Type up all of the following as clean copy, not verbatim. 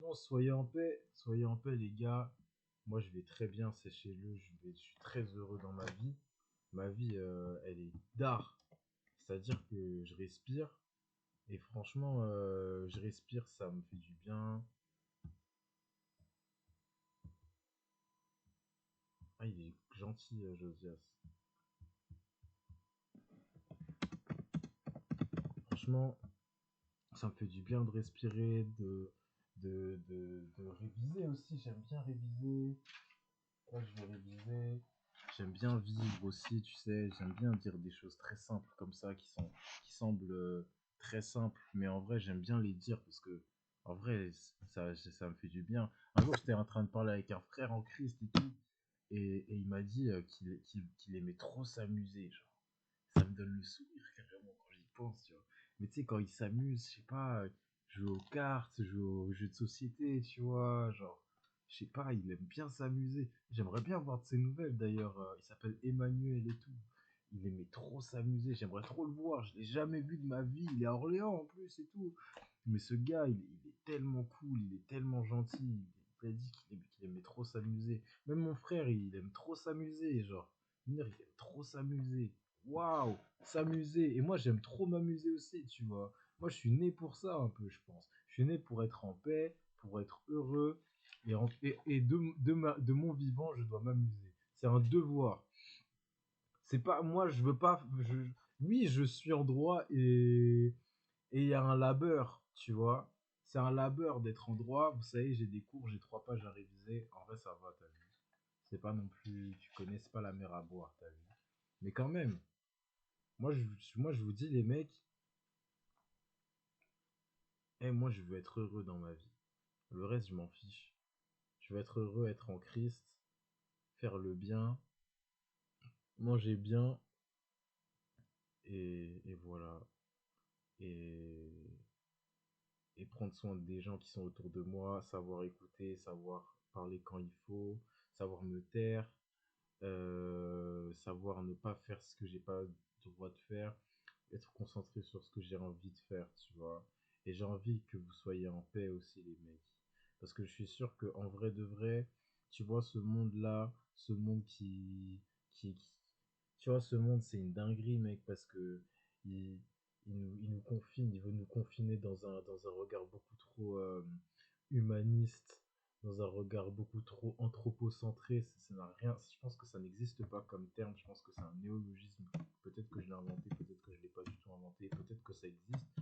franchement, soyez en paix, les gars. Moi, je vais très bien, séchez-le. Je suis très heureux dans ma vie. Ma vie, elle est d'art. C'est-à-dire que je respire. Et franchement, je respire, ça me fait du bien. Ah, il est gentil, Josias. Franchement, ça me fait du bien de respirer, de réviser aussi. J'aime bien réviser. Là, je vais réviser. J'aime bien vivre aussi, tu sais. J'aime bien dire des choses très simples comme ça, qui semblent très simples. Mais en vrai, j'aime bien les dire parce que, en vrai, ça me fait du bien. Un jour, j'étais en train de parler avec un frère en Christ et tout. Et il m'a dit qu'il aimait trop s'amuser. Genre, ça me donne le sourire carrément quand j'y pense, tu vois. Mais tu sais, quand il s'amuse, je sais pas, jouer aux cartes, jouer aux jeux de société, tu vois, genre, je sais pas, il aime bien s'amuser. J'aimerais bien voir de ses nouvelles d'ailleurs. Il s'appelle Emmanuel et tout. Il aimait trop s'amuser. J'aimerais trop le voir. Je l'ai jamais vu de ma vie. Il est à Orléans en plus et tout. Mais ce gars, il est tellement cool, il est tellement gentil. Il a dit qu'il aimait trop s'amuser. Même mon frère, il aime trop s'amuser, genre. Il aime trop s'amuser. Waouh, s'amuser. Et moi, j'aime trop m'amuser aussi, tu vois. Moi, je suis né pour ça, un peu, je pense. Je suis né pour être en paix, pour être heureux. Et de mon vivant, je dois m'amuser. C'est un devoir. C'est pas, moi, je veux pas. Oui, je suis en droit et il y a un labeur, tu vois. C'est un labeur d'être en droit. Vous savez, j'ai des cours, j'ai 3 pages à réviser. En vrai, ça va, t'as vu. C'est pas non plus. Tu connais, c'est pas la mer à boire, t'as vu. Mais quand même, moi, je vous dis, les mecs, moi, je veux être heureux dans ma vie. Le reste, je m'en fiche. Je veux être heureux, être en Christ, faire le bien, manger bien, et voilà. Et, et prendre soin des gens qui sont autour de moi, savoir écouter, savoir parler quand il faut, savoir me taire, savoir ne pas faire ce que j'ai pas le droit de faire, être concentré sur ce que j'ai envie de faire, tu vois. Et j'ai envie que vous soyez en paix aussi, les mecs. Parce que je suis sûr que en vrai de vrai, tu vois, ce monde-là, ce monde qui- tu vois, ce monde, c'est une dinguerie, mec, parce que il, il nous confine, il veut nous confiner dans un regard beaucoup trop humaniste, dans un regard beaucoup trop anthropocentré. Ça n'a rien, je pense que ça n'existe pas comme terme, je pense que c'est un néologisme. Peut-être que je l'ai inventé, peut-être que je l'ai pas du tout inventé, peut-être que ça existe.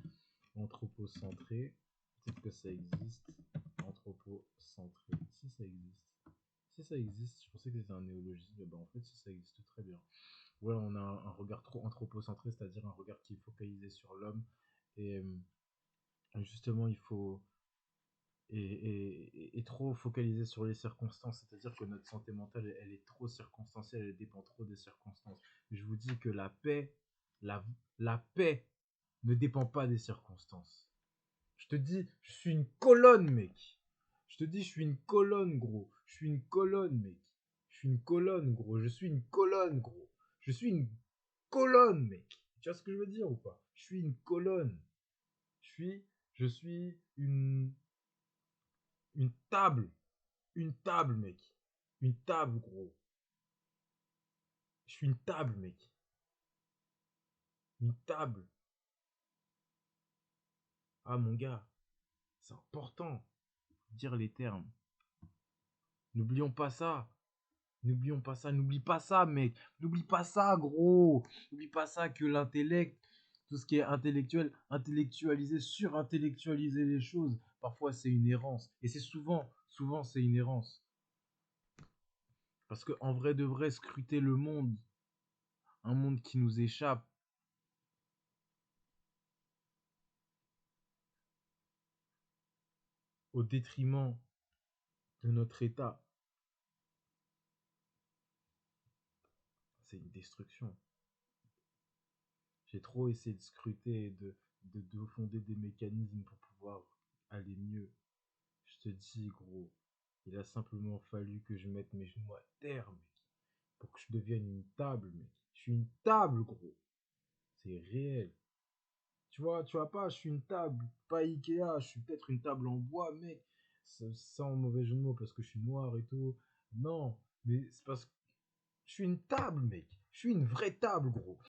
Anthropocentré, peut-être que ça existe. Anthropocentré, si ça existe. Si ça existe, je pensais que c'était un néologisme, mais ben en fait, si ça existe très bien. Ouais, on a un regard trop anthropocentré, c'est-à-dire un regard qui est focalisé sur l'homme. Et justement, il faut. Et trop focalisé sur les circonstances, c'est-à-dire que notre santé mentale, elle est trop circonstancielle, elle dépend trop des circonstances. Je vous dis que la, la paix ne dépend pas des circonstances. Je te dis, je suis une colonne, mec. Je te dis, je suis une colonne, gros. Je suis une colonne, mec. Je suis une colonne, gros. Je suis une colonne, gros. Je suis une colonne, mec. Tu vois ce que je veux dire ou pas? Je suis une colonne. Je suis une table. Une table, mec. Une table, gros. Je suis une table, mec. Une table. Ah, mon gars, c'est important de dire les termes. N'oublions pas ça. N'oublions pas ça, n'oublie pas ça, mec. N'oublie pas ça, gros. N'oublie pas ça que l'intellect, tout ce qui est intellectuel, intellectualiser, surintellectualiser les choses, parfois c'est une errance. Et c'est souvent c'est une errance. Parce que en vrai de vrai, scruter le monde, un monde qui nous échappe, au détriment de notre état, c'est une destruction. J'ai trop essayé de scruter et de fonder des mécanismes pour pouvoir aller mieux. Je te dis, gros, il a simplement fallu que je mette mes genoux à terre, mec, pour que je devienne une table, mec. Je suis une table, gros. C'est réel. Tu vois pas, je suis une table, pas Ikea, je suis peut-être une table en bois, mec. sans mauvais jeu de mots, parce que je suis noir et tout. Non, mais c'est parce que je suis une table, mec. Je suis une vraie table, gros.